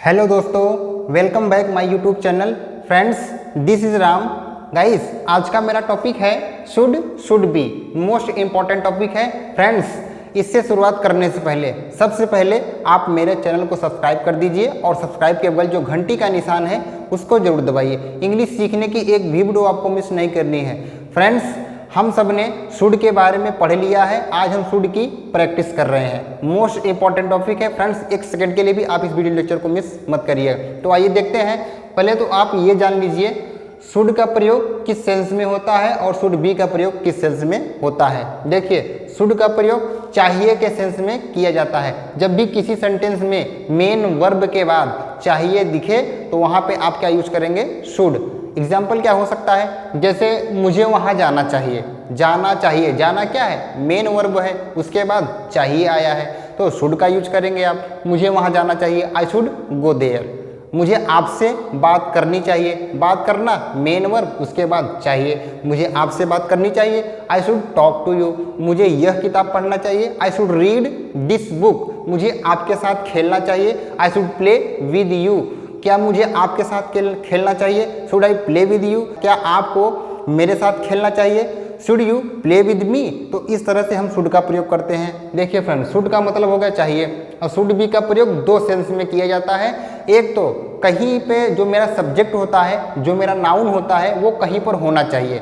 Hello दोस्तों, welcome back my YouTube channel. Friends, this is Ram. Guys, आज का मेरा टॉपिक है should be. Most important topic है। फ्रेंड्स, इससे शुरुआत करने से पहले सबसे पहले आप मेरे चैनल को सब्सक्राइब कर दीजिए और सब्सक्राइब के बगल जो घंटी का निशान है उसको जरूर दबाइए। इंग्लिश सीखने की एक भी वीडियो आपको मिस नहीं करनी है। फ्रेंड्स, हम सब ने शुड के बारे में पढ़ लिया है। आज हम शुड की प्रैक्टिस कर रहे हैं। मोस्ट इंपॉर्टेंट टॉपिक है। फ्रेंड्स, एक सेकंड के लिए भी आप इस वीडियो लेक्चर को मिस मत करिए। तो आइए देखते हैं। पहले तो आप ये जान लीजिए शुड का प्रयोग किस सेंस में होता है और शुड बी का प्रयोग किस सेंस में होता है। देखिए, शुड का प्रयोग चाहिए के सेंस में किया जाता है। जब भी किसी सेंटेंस में मेन वर्ब के बाद चाहिए दिखे तो वहाँ पे आप क्या यूज करेंगे? शुड। एग्जाम्पल क्या हो सकता है? जैसे मुझे वहाँ जाना चाहिए। जाना चाहिए, जाना क्या है? मेन वर्ब है, उसके बाद चाहिए आया है तो शुड का यूज करेंगे आप। मुझे वहाँ जाना चाहिए, आई शुड गो देयर। मुझे आपसे बात करनी चाहिए, बात करना मेन वर्ब, उसके बाद चाहिए। मुझे आपसे बात करनी चाहिए, I should talk to you. मुझे यह किताब पढ़ना चाहिए, I should read this book. मुझे आपके साथ खेलना चाहिए, I should play with you. क्या मुझे आपके साथ खेलना चाहिए? Should I play with you. क्या आपको मेरे साथ खेलना चाहिए? Should you play with me. तो इस तरह से हम शुड का प्रयोग करते हैं। देखिए फ्रेंड, शुड का मतलब हो गया चाहिए और शुड बी का प्रयोग दो सेंस में किया जाता है। एक तो कहीं पे जो मेरा सब्जेक्ट होता है, जो मेरा नाउन होता है, वो कहीं पर होना चाहिए,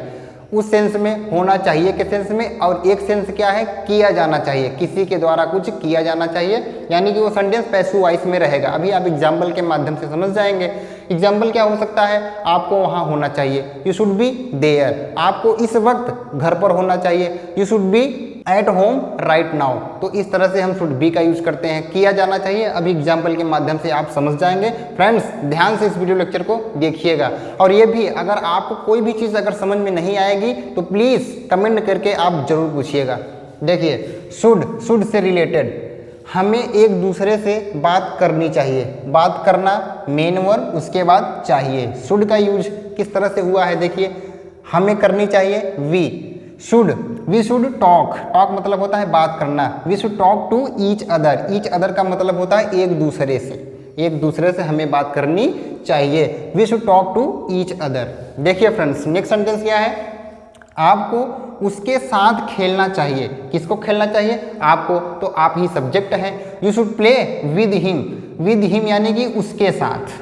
उस सेंस में होना चाहिए के सेंस में। और एक सेंस क्या है? किया जाना चाहिए, किसी के द्वारा कुछ किया जाना चाहिए, यानी कि वो सेंटेंस पैसिव वॉइस में रहेगा। अभी आप एग्जाम्पल के माध्यम से समझ जाएंगे। एग्जाम्पल क्या हो सकता है? आपको वहाँ होना चाहिए, यू शुड बी देयर। आपको इस वक्त घर पर होना चाहिए, you should be at home right now. तो इस तरह से हम शुड बी का यूज करते हैं, किया जाना चाहिए। अभी एग्जाम्पल के माध्यम से आप समझ जाएंगे। फ्रेंड्स, ध्यान से इस वीडियो लेक्चर को देखिएगा। और ये भी, अगर आपको कोई भी चीज़ अगर समझ में नहीं आएगी तो प्लीज़ कमेंट करके आप जरूर पूछिएगा। देखिए, शुड से रिलेटेड हमें एक दूसरे से बात करनी चाहिए। बात करना मेन वर्ब, उसके बाद चाहिए। शुड का यूज किस तरह से हुआ है? देखिए, हमें करनी चाहिए वी शुड टॉक। टॉक मतलब होता है बात करना। We should talk to each other. Each other का मतलब होता है एक दूसरे से। एक दूसरे से हमें बात करनी चाहिए। We should talk to each other. देखिए फ्रेंड्स, नेक्स्ट सेंटेंस क्या है? आपको उसके साथ खेलना चाहिए। किसको खेलना चाहिए? आपको। तो आप ही सब्जेक्ट हैं। You should play with him. With him यानी कि उसके साथ।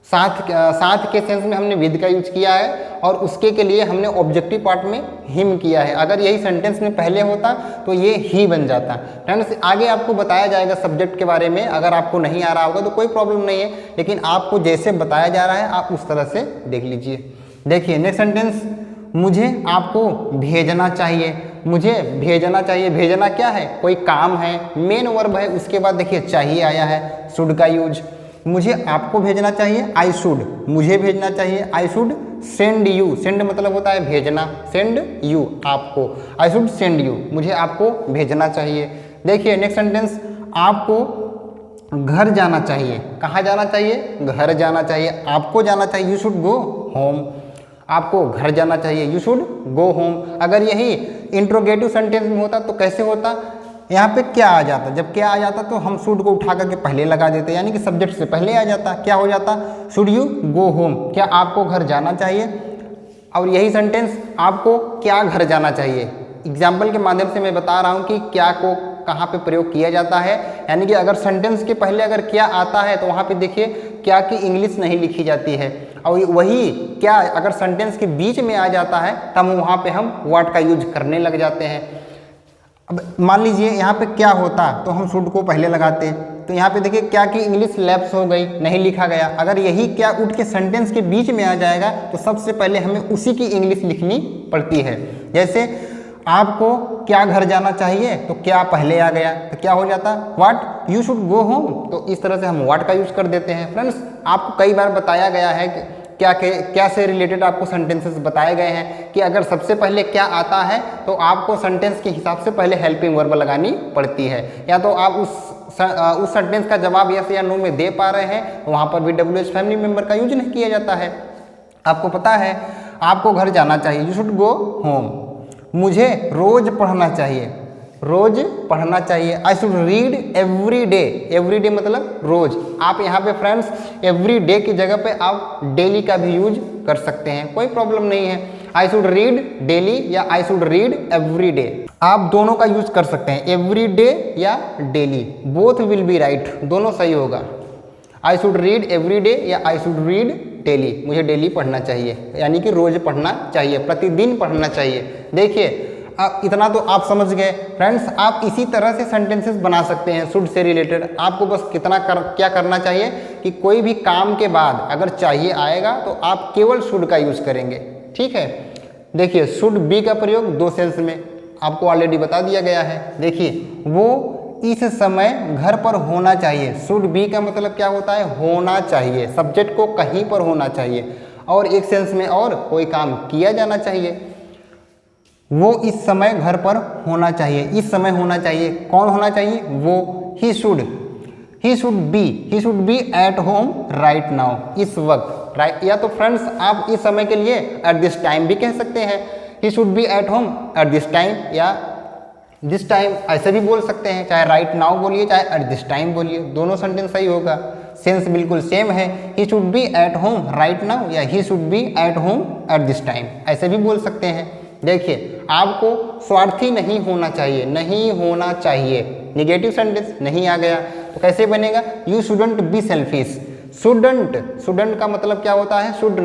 साथ के सेंस में हमने विद का यूज किया है और उसके के लिए हमने ऑब्जेक्टिव पार्ट में हिम किया है। अगर यही सेंटेंस में पहले होता तो ये ही बन जाता। फ्रेंड्स, आगे आपको बताया जाएगा सब्जेक्ट के बारे में। अगर आपको नहीं आ रहा होगा तो कोई प्रॉब्लम नहीं है, लेकिन आपको जैसे बताया जा रहा है आप उस तरह से देख लीजिए। देखिए नेक्स्ट सेंटेंस, मुझे आपको भेजना चाहिए। मुझे भेजना चाहिए। भेजना क्या है? कोई काम है, मेन वर्ब है, उसके बाद देखिए चाहिए आया है, शुड का यूज। मुझे आपको भेजना चाहिए, आई शुड। मुझे भेजना चाहिए, I should send you. Send मतलब होता है भेजना, सेंड यू आपको, आई शुड सेंड यू। मुझे आपको भेजना चाहिए। देखिए नेक्स्ट सेंटेंस, आपको घर जाना चाहिए। कहाँ जाना चाहिए? घर जाना चाहिए। आपको जाना चाहिए, यू शुड गो होम। आपको घर जाना चाहिए, यू शुड गो होम। अगर यही इंट्रोगेटिव सेंटेंस में होता तो कैसे होता? यहाँ पे क्या आ जाता? जब क्या आ जाता तो हम शुड को उठा करके पहले लगा देते, यानी कि सब्जेक्ट से पहले आ जाता। क्या हो जाता? Should you go home. क्या आपको घर जाना चाहिए? और यही सेंटेंस, आपको क्या घर जाना चाहिए। एग्जाम्पल के माध्यम से मैं बता रहा हूँ कि क्या को कहाँ पे प्रयोग किया जाता है। यानी कि अगर सेंटेंस के पहले अगर क्या आता है तो वहाँ पे देखिए क्या की इंग्लिश नहीं लिखी जाती है, और वही क्या अगर सेंटेंस के बीच में आ जाता है तब वहाँ पे हम व्हाट का यूज करने लग जाते हैं। अब मान लीजिए यहाँ पे क्या होता तो हम शुड को पहले लगाते, तो यहाँ पे देखिए क्या की इंग्लिश लैप्स हो गई, नहीं लिखा गया। अगर यही क्या उठ के सेंटेंस के बीच में आ जाएगा तो सबसे पहले हमें उसी की इंग्लिश लिखनी पड़ती है। जैसे आपको क्या घर जाना चाहिए, तो क्या पहले आ गया तो क्या हो जाता? What you should go home. तो इस तरह से हम व्हाट का यूज कर देते हैं। फ्रेंड्स, आपको कई बार बताया गया है कि क्या से रिलेटेड आपको सेंटेंसेस बताए गए हैं कि अगर सबसे पहले क्या आता है तो आपको सेंटेंस के हिसाब से पहले हेल्पिंग वर्ब लगानी पड़ती है। या तो आप उस सेंटेंस का जवाब यस या नो में दे पा रहे हैं तो वहाँ पर भी WH फैमिली मेंबर का यूज नहीं किया जाता है। आपको पता है आपको घर जाना चाहिए, यू शुड गो होम। मुझे रोज पढ़ना चाहिए, रोज पढ़ना चाहिए। I should read every day, every day मतलब रोज। आप यहाँ पे फ्रेंड्स एवरी डे की जगह पे आप डेली का भी यूज कर सकते हैं, कोई प्रॉब्लम नहीं है। आई शुड रीड डेली या आई शुड रीड एवरी डे, आप दोनों का यूज कर सकते हैं, एवरी डे या daily, both will be right, दोनों सही होगा। आई शुड रीड एवरी डे या आई शुड रीड डेली, मुझे डेली पढ़ना चाहिए, यानी कि रोज पढ़ना चाहिए, प्रतिदिन पढ़ना चाहिए। देखिए इतना तो आप समझ गए फ्रेंड्स। आप इसी तरह से सेंटेंसेस बना सकते हैं शुड से रिलेटेड। आपको बस क्या करना चाहिए कि कोई भी काम के बाद अगर चाहिए आएगा तो आप केवल शुड का यूज करेंगे, ठीक है। देखिए शुड बी का प्रयोग 2 सेंस में आपको ऑलरेडी बता दिया गया है। देखिए वो इस समय घर पर होना चाहिए, शुड बी का मतलब क्या होता है, होना चाहिए, सब्जेक्ट को कहीं पर होना चाहिए। और एक सेंस में और कोई काम किया जाना चाहिए, वो इस समय घर पर होना चाहिए, इस समय होना चाहिए। कौन होना चाहिए, वो, ही should be at home right now, इस वक्त, राइट। या तो फ्रेंड्स आप इस समय के लिए एट दिस टाइम भी कह सकते हैं, ही should be at home at this time या दिस टाइम, ऐसे भी बोल सकते हैं। चाहे राइट नाउ बोलिए चाहे एट दिस टाइम बोलिए, दोनों सेंटेंस सही होगा, सेंस बिल्कुल सेम है। He should be at home right now या he should be at home at this time, ऐसे भी बोल सकते हैं। देखिए आपको स्वार्थी नहीं होना चाहिए, नहीं होना चाहिए, निगेटिव सेंटेंस नहीं आ गया तो कैसे बनेगा, you shouldn't be selfish. Shouldn't का मतलब क्या होता है, शुड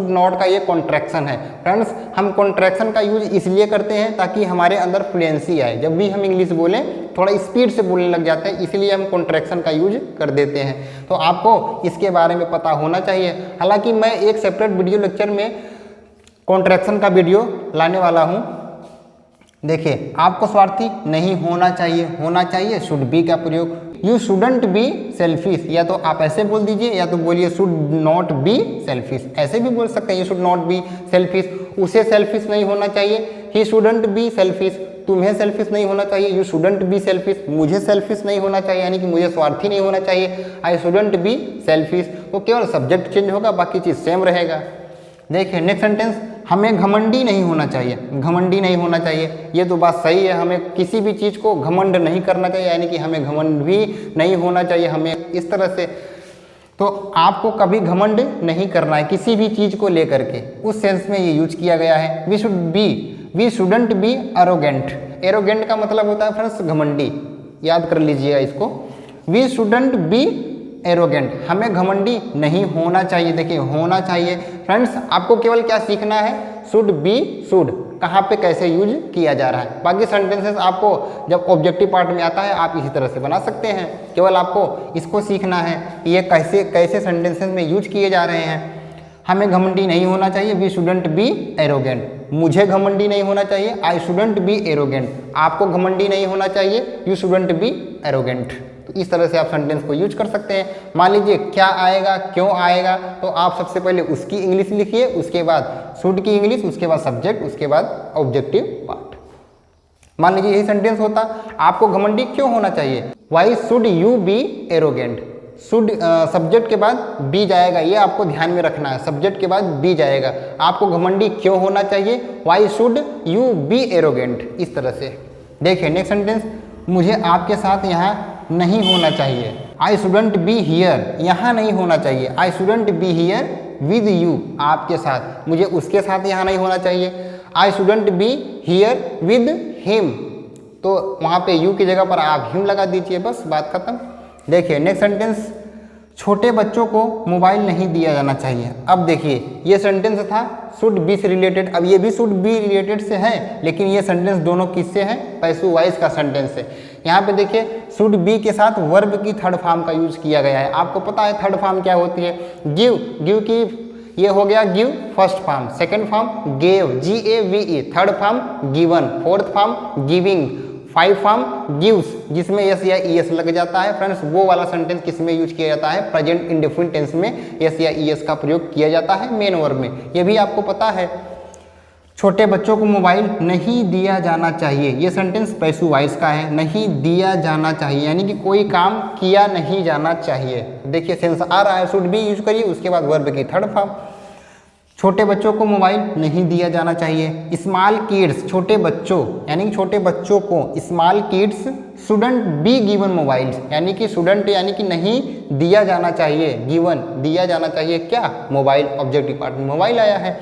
नॉट का ये कॉन्ट्रैक्शन है। फ्रेंड्स हम कॉन्ट्रैक्शन का यूज इसलिए करते हैं ताकि हमारे अंदर फ्लुएंसी आए, जब भी हम इंग्लिश बोलें थोड़ा स्पीड से बोलने लग जाते हैं, इसलिए हम कॉन्ट्रैक्शन का यूज कर देते हैं। तो आपको इसके बारे में पता होना चाहिए। हालांकि मैं एक सेपरेट वीडियो लेक्चर में कॉन्ट्रैक्शन का वीडियो लाने वाला हूँ। देखिए आपको स्वार्थी नहीं होना चाहिए शुड बी का प्रयोग। यू शुडंट बी सेल्फिश, या तो आप ऐसे बोल दीजिए या तो बोलिए शुड नॉट बी सेल्फिश, ऐसे भी बोल सकते हैं, you should not be selfish, उसे सेल्फिश नहीं होना चाहिए। ही शुडंट बी सेल्फिश, तुम्हें सेल्फिश नहीं होना चाहिए। यू शुडंट बी सेल्फिश, मुझे सेल्फिश नहीं होना चाहिए, यानी कि मुझे स्वार्थी नहीं होना चाहिए। आई शुडंट बी सेल्फिश, तो केवल सब्जेक्ट चेंज होगा, बाकी चीज़ सेम रहेगा। देखिए नेक्स्ट सेंटेंस, हमें घमंडी नहीं होना चाहिए, घमंडी नहीं होना चाहिए, ये तो बात सही है। हमें किसी भी चीज़ को घमंड नहीं करना चाहिए, यानी कि हमें घमंड भी नहीं होना चाहिए, हमें इस तरह से। तो आपको कभी घमंड नहीं करना है किसी भी चीज़ को लेकर के, उस सेंस में ये यूज किया गया है। We shouldn't be arrogant, arrogant का मतलब होता है फ्रेंड्स घमंडी, याद कर लीजिएगा इसको। वी शुडंट बी एरोगेंट, हमें घमंडी नहीं होना चाहिए। देखिए होना चाहिए फ्रेंड्स, आपको केवल क्या सीखना है, शुड बी शुड कहाँ पे कैसे यूज किया जा रहा है। बाकी सेंटेंसेस आपको जब ऑब्जेक्टिव पार्ट में आता है आप इसी तरह से बना सकते हैं, केवल आपको इसको सीखना है कि ये कैसे कैसे सेंटेंसेस में यूज किए जा रहे हैं। हमें घमंडी नहीं होना चाहिए, वी शुडंट बी एरोगेंट, मुझे घमंडी नहीं होना चाहिए, आई शुडंट बी एरोगेंट, आपको घमंडी नहीं होना चाहिए, यू शुडंट बी एरोगेंट। तो इस तरह से आप सेंटेंस को यूज कर सकते हैं। मान लीजिए क्या आएगा, क्यों आएगा, तो आप सबसे पहले उसकी इंग्लिश लिखिए, उसके बाद शुड की इंग्लिश, उसके बाद सब्जेक्ट, उसके बाद ऑब्जेक्टिव पार्ट। मान लीजिए यही सेंटेंस होता, आपको घमंडी क्यों होना चाहिए, why should you B arrogant. Should subject के बाद बी जाएगा, ये आपको ध्यान में रखना है, सब्जेक्ट के बाद बी जाएगा। आपको घमंडी क्यों होना चाहिए, why should you B arrogant, इस तरह से। देखिए नेक्स्ट सेंटेंस, मुझे आपके साथ यहाँ नहीं होना चाहिए, आई शुडंट बी हियर, यहाँ नहीं होना चाहिए, I shouldn't be here with you, आपके साथ, मुझे उसके साथ यहाँ नहीं होना चाहिए, I shouldn't be here with him, तो वहाँ पे यू की जगह पर आप हिम लगा दीजिए, बस बात खत्म। देखिए नेक्स्ट सेंटेंस, छोटे बच्चों को मोबाइल नहीं दिया जाना चाहिए। अब देखिए ये सेंटेंस था शुड बी से रिलेटेड, अब ये भी शुड बी रिलेटेड से है, लेकिन ये सेंटेंस दोनों किससे है, पैसिव वॉइस का सेंटेंस है। यहाँ पे देखिए शुड बी के साथ वर्ब की थर्ड फॉर्म का यूज किया गया है। आपको पता है थर्ड फॉर्म क्या होती है, गिव की ये हो गया give first form, second form gave GAVE, third form given, fourth form giving, five form gives, जिसमें यस या ईएस लग जाता है। फ्रेंड्स वो वाला सेंटेंस किस में यूज किया जाता है, प्रेजेंट इंडेफिनिट टेंस में यस या ईएस का प्रयोग किया जाता है मेन वर्ब में, ये भी आपको पता है। छोटे बच्चों को मोबाइल नहीं दिया जाना चाहिए, ये सेंटेंस पैसिव वॉइस का है, नहीं दिया जाना चाहिए यानी कि कोई काम किया नहीं जाना चाहिए। देखिए सेंस आ रहा है, शुड बी यूज करिए, उसके बाद वर्ब की थर्ड फॉर्म। छोटे बच्चों को मोबाइल नहीं दिया जाना चाहिए। स्मॉल किड्स, छोटे बच्चों यानी कि छोटे बच्चों को, small kids shouldn't be given mobiles, यानी कि शुडंट यानी कि नहीं दिया जाना चाहिए, गिवन दिया जाना चाहिए क्या, मोबाइल। ऑब्जेक्टिव पार्ट में मोबाइल आया है।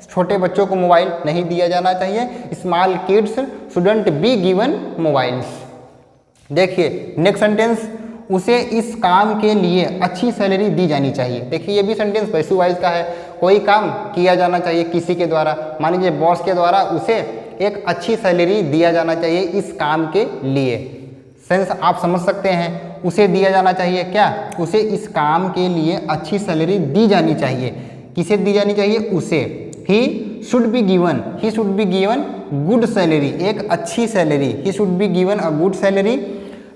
छोटे बच्चों को मोबाइल नहीं दिया जाना चाहिए। Small kids shouldn't be given mobiles. देखिए नेक्स्ट सेंटेंस, उसे इस काम के लिए अच्छी सैलरी दी जानी चाहिए। देखिए ये भी सेंटेंस पैसिव वॉइस का है। कोई काम किया जाना चाहिए किसी के द्वारा, मान लीजिए बॉस के द्वारा, उसे एक अच्छी सैलरी दिया जाना चाहिए इस काम के लिए। सेंस आप समझ सकते हैं, उसे दिया जाना चाहिए क्या, उसे इस काम के लिए अच्छी सैलरी दी जानी चाहिए। किसे दी जानी चाहिए, उसे। ही should be given, he should be given good salary, एक अच्छी salary. He should be given a good salary.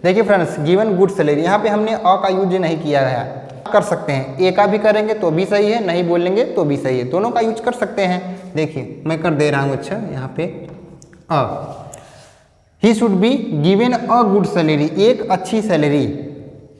देखिए फ्रेंड्स, गिवन गुड सैलरी, यहाँ पे हमने अ का यूज नहीं किया है, कर सकते हैं। ए का भी करेंगे तो भी सही है, नहीं बोलेंगे तो भी सही है, दोनों का यूज कर सकते हैं। देखिए मैं कर दे रहा हूँ, अच्छा यहाँ पे uh, he should be given a good salary, एक अच्छी सैलरी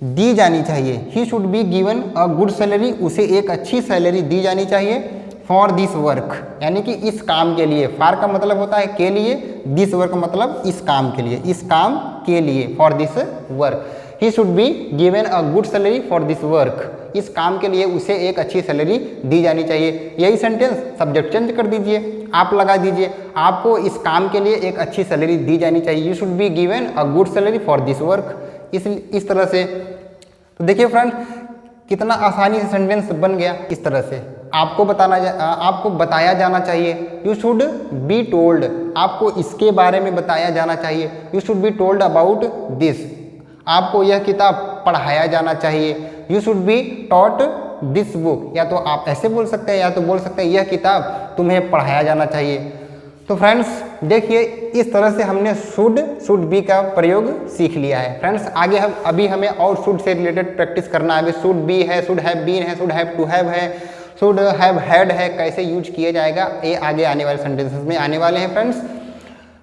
दी जानी चाहिए। He should be given a good salary, उसे एक अच्छी सैलरी दी जानी चाहिए। फॉर दिस वर्क, यानी कि इस काम के लिए। फॉर का मतलब होता है के लिए, दिस वर्क मतलब इस काम के लिए, इस काम के लिए, for this work. He should be given a good salary for this work, इस काम के लिए उसे एक अच्छी सैलरी दी जानी चाहिए। यही सेंटेंस सब्जेक्ट चेंज कर दीजिए, आप लगा दीजिए, आपको इस काम के लिए एक अच्छी सैलरी दी जानी चाहिए। You should be given a good salary for this work, इस तरह से। तो देखिए फ्रेंड, कितना आसानी से सेंटेंस बन गया। इस तरह से आपको बताया जाना चाहिए। यू शुड बी टोल्ड, आपको इसके बारे में बताया जाना चाहिए। You should be told about this, आपको यह किताब पढ़ाया जाना चाहिए। You should be taught this book, या तो आप ऐसे बोल सकते हैं या तो बोल सकते हैं यह किताब तुम्हें पढ़ाया जाना चाहिए। तो फ्रेंड्स देखिए, इस तरह से हमने शुड बी का प्रयोग सीख लिया है। फ्रेंड्स आगे अभी हमें और शुड से रिलेटेड प्रैक्टिस करना है। अभी शुड बी है, शुड हैव बीन है, शुड हैव टू हैव है, शुड हैव हैड है, कैसे यूज किया जाएगा ये आगे आने वाले सेंटेंसेस में आने वाले हैं। फ्रेंड्स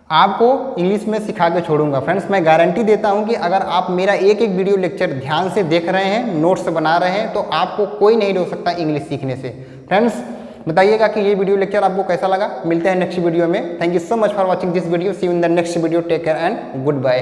आपको इंग्लिश में सिखा के छोड़ूंगा। फ्रेंड्स मैं गारंटी देता हूं कि अगर आप मेरा एक एक वीडियो लेक्चर ध्यान से देख रहे हैं, नोट्स बना रहे हैं, तो आपको कोई नहीं रोक सकता इंग्लिश सीखने से। फ्रेंड्स बताइएगा कि ये वीडियो लेक्चर आपको कैसा लगा। मिलते हैं नेक्स्ट वीडियो में। Thank you so much for watching this video. See you in the next video. Take care and good bye.